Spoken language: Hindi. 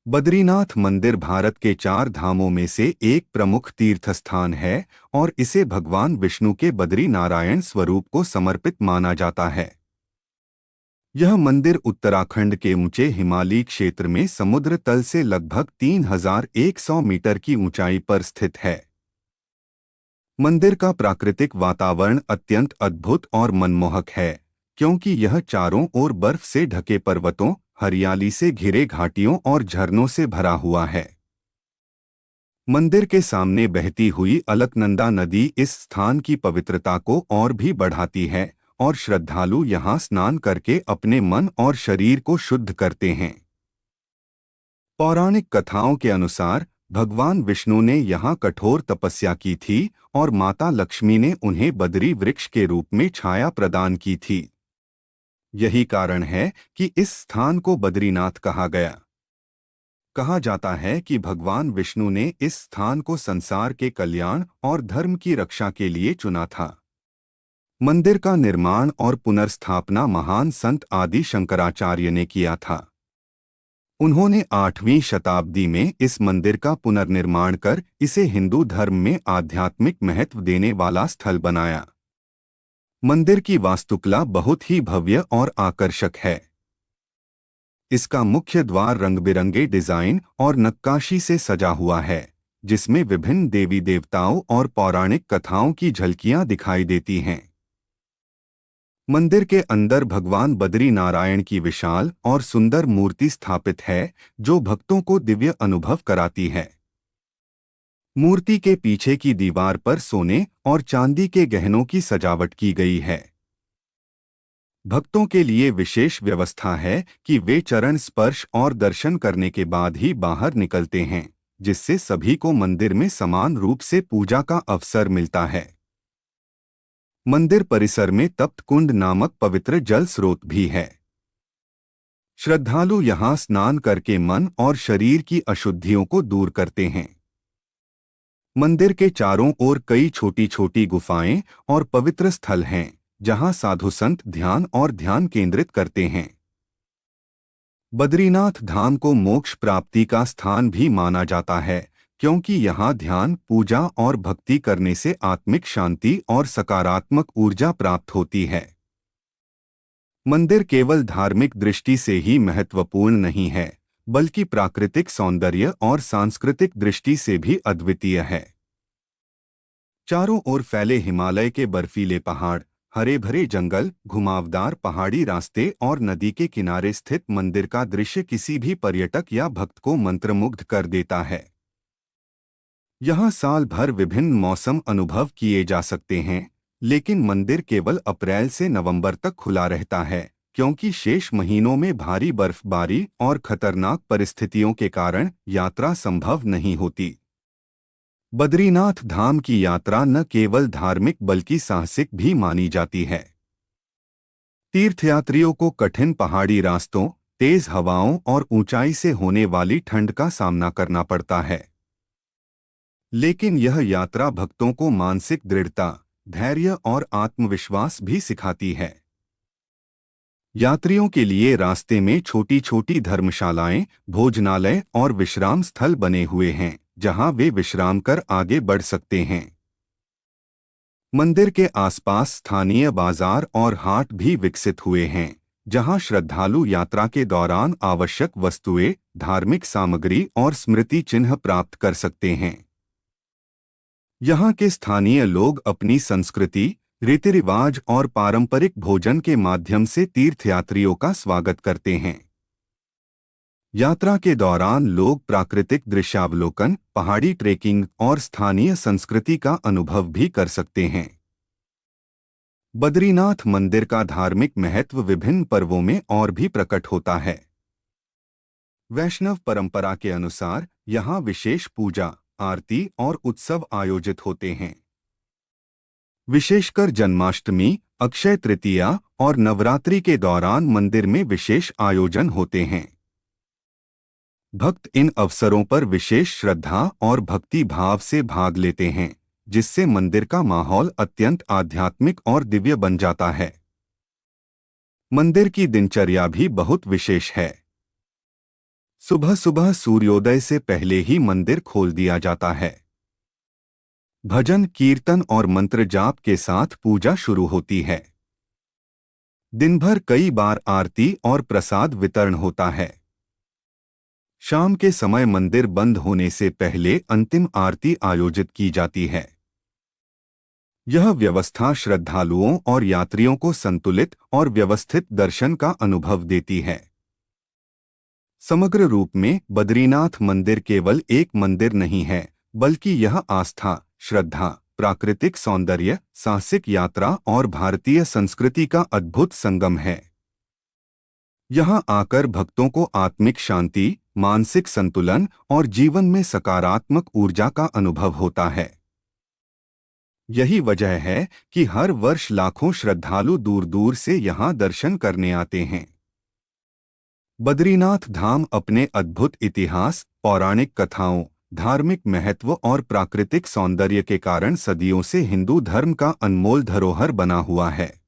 बद्रीनाथ मंदिर भारत के 4 धामों में से एक प्रमुख तीर्थस्थान है और इसे भगवान विष्णु के बद्री नारायण स्वरूप को समर्पित माना जाता है। यह मंदिर उत्तराखंड के ऊंचे हिमालयी क्षेत्र में समुद्र तल से लगभग 3100 मीटर की ऊंचाई पर स्थित है। मंदिर का प्राकृतिक वातावरण अत्यंत अद्भुत और मनमोहक है, क्योंकि यह चारों ओर बर्फ से ढके पर्वतों, हरियाली से घिरे घाटियों और झरनों से भरा हुआ है। मंदिर के सामने बहती हुई अलकनंदा नदी इस स्थान की पवित्रता को और भी बढ़ाती है और श्रद्धालु यहाँ स्नान करके अपने मन और शरीर को शुद्ध करते हैं। पौराणिक कथाओं के अनुसार भगवान विष्णु ने यहाँ कठोर तपस्या की थी और माता लक्ष्मी ने उन्हें बद्री वृक्ष के रूप में छाया प्रदान की थी। यही कारण है कि इस स्थान को बद्रीनाथ कहा गया। कहा जाता है कि भगवान विष्णु ने इस स्थान को संसार के कल्याण और धर्म की रक्षा के लिए चुना था। मंदिर का निर्माण और पुनर्स्थापना महान संत आदि शंकराचार्य ने किया था। उन्होंने 8वीं शताब्दी में इस मंदिर का पुनर्निर्माण कर इसे हिंदू धर्म में आध्यात्मिक महत्व देने वाला स्थल बनाया। मंदिर की वास्तुकला बहुत ही भव्य और आकर्षक है। इसका मुख्य द्वार रंग-बिरंगे डिजाइन और नक्काशी से सजा हुआ है, जिसमें विभिन्न देवी देवताओं और पौराणिक कथाओं की झलकियां दिखाई देती हैं। मंदिर के अंदर भगवान बद्री नारायण की विशाल और सुंदर मूर्ति स्थापित है, जो भक्तों को दिव्य अनुभव कराती है। मूर्ति के पीछे की दीवार पर सोने और चांदी के गहनों की सजावट की गई है। भक्तों के लिए विशेष व्यवस्था है कि वे चरण स्पर्श और दर्शन करने के बाद ही बाहर निकलते हैं, जिससे सभी को मंदिर में समान रूप से पूजा का अवसर मिलता है। मंदिर परिसर में तप्त कुंड नामक पवित्र जल स्रोत भी है। श्रद्धालु यहाँ स्नान करके मन और शरीर की अशुद्धियों को दूर करते हैं। मंदिर के चारों ओर कई छोटी छोटी गुफाएं और पवित्र स्थल हैं, जहां साधु संत ध्यान केंद्रित करते हैं। बद्रीनाथ धाम को मोक्ष प्राप्ति का स्थान भी माना जाता है, क्योंकि यहाँ ध्यान, पूजा और भक्ति करने से आत्मिक शांति और सकारात्मक ऊर्जा प्राप्त होती है। मंदिर केवल धार्मिक दृष्टि से ही महत्वपूर्ण नहीं है, बल्कि प्राकृतिक सौंदर्य और सांस्कृतिक दृष्टि से भी अद्वितीय है। चारों ओर फैले हिमालय के बर्फीले पहाड़, हरे भरे जंगल, घुमावदार पहाड़ी रास्ते और नदी के किनारे स्थित मंदिर का दृश्य किसी भी पर्यटक या भक्त को मंत्रमुग्ध कर देता है। यहाँ साल भर विभिन्न मौसम अनुभव किए जा सकते हैं, लेकिन मंदिर केवल अप्रैल से नवंबर तक खुला रहता है, क्योंकि शेष महीनों में भारी बर्फबारी और खतरनाक परिस्थितियों के कारण यात्रा संभव नहीं होती। बद्रीनाथ धाम की यात्रा न केवल धार्मिक बल्कि साहसिक भी मानी जाती है। तीर्थयात्रियों को कठिन पहाड़ी रास्तों, तेज हवाओं और ऊंचाई से होने वाली ठंड का सामना करना पड़ता है। लेकिन यह यात्रा भक्तों को मानसिक दृढ़ता, धैर्य और आत्मविश्वास भी सिखाती है। यात्रियों के लिए रास्ते में छोटी छोटी धर्मशालाएं, भोजनालय और विश्राम स्थल बने हुए हैं, जहां वे विश्राम कर आगे बढ़ सकते हैं। मंदिर के आसपास स्थानीय बाजार और हाट भी विकसित हुए हैं, जहां श्रद्धालु यात्रा के दौरान आवश्यक वस्तुएं, धार्मिक सामग्री और स्मृति चिन्ह प्राप्त कर सकते हैं। यहाँ के स्थानीय लोग अपनी संस्कृति, रीति रिवाज और पारंपरिक भोजन के माध्यम से तीर्थयात्रियों का स्वागत करते हैं। यात्रा के दौरान लोग प्राकृतिक दृश्यावलोकन, पहाड़ी ट्रेकिंग और स्थानीय संस्कृति का अनुभव भी कर सकते हैं। बद्रीनाथ मंदिर का धार्मिक महत्व विभिन्न पर्वों में और भी प्रकट होता है। वैष्णव परंपरा के अनुसार यहाँ विशेष पूजा, आरती और उत्सव आयोजित होते हैं। विशेषकर जन्माष्टमी, अक्षय तृतीया और नवरात्रि के दौरान मंदिर में विशेष आयोजन होते हैं। भक्त इन अवसरों पर विशेष श्रद्धा और भक्ति भाव से भाग लेते हैं, जिससे मंदिर का माहौल अत्यंत आध्यात्मिक और दिव्य बन जाता है। मंदिर की दिनचर्या भी बहुत विशेष है। सुबह सुबह सूर्योदय से पहले ही मंदिर खोल दिया जाता है। भजन, कीर्तन और मंत्र जाप के साथ पूजा शुरू होती है। दिन भर कई बार आरती और प्रसाद वितरण होता है। शाम के समय मंदिर बंद होने से पहले अंतिम आरती आयोजित की जाती है। यह व्यवस्था श्रद्धालुओं और यात्रियों को संतुलित और व्यवस्थित दर्शन का अनुभव देती है। समग्र रूप में बद्रीनाथ मंदिर केवल एक मंदिर नहीं है, बल्कि यह आस्था, श्रद्धा, प्राकृतिक सौंदर्य, साहसिक यात्रा और भारतीय संस्कृति का अद्भुत संगम है। यहाँ आकर भक्तों को आत्मिक शांति, मानसिक संतुलन और जीवन में सकारात्मक ऊर्जा का अनुभव होता है। यही वजह है कि हर वर्ष लाखों श्रद्धालु दूर दूर से यहाँ दर्शन करने आते हैं। बद्रीनाथ धाम अपने अद्भुत इतिहास, पौराणिक कथाओं, धार्मिक महत्व और प्राकृतिक सौंदर्य के कारण सदियों से हिंदू धर्म का अनमोल धरोहर बना हुआ है।